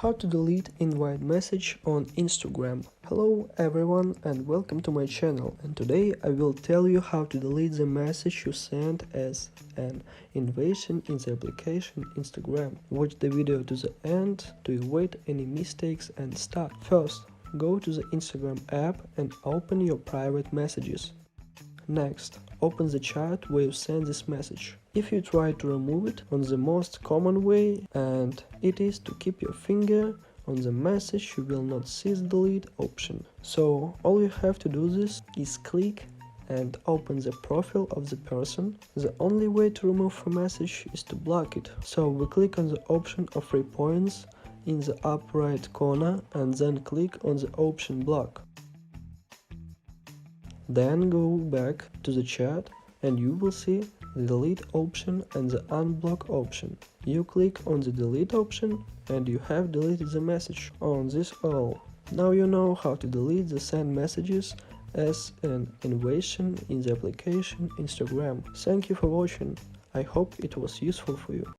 How to delete invite message on Instagram. Hello everyone and welcome to my channel, and today I will tell you how to delete the message you sent as an invasion in the application Instagram. Watch the video to the end to avoid any mistakes and start. First, go to the Instagram app and open your private messages. Next, open the chat where you send this message. If you try to remove it on the most common way, and it is to keep your finger on the message, you will not see the delete option. So all you have to do this is click and open the profile of the person. The only way to remove a message is to block it. So we click on the option of 3 points in the upper right corner and then click on the option block. Then go back to the chat and you will see the delete option and the unblock option. You click on the delete option and you have deleted the message. On this all. Now you know how to delete the sent messages as an invasion in the application Instagram. Thank you for watching. I hope it was useful for you.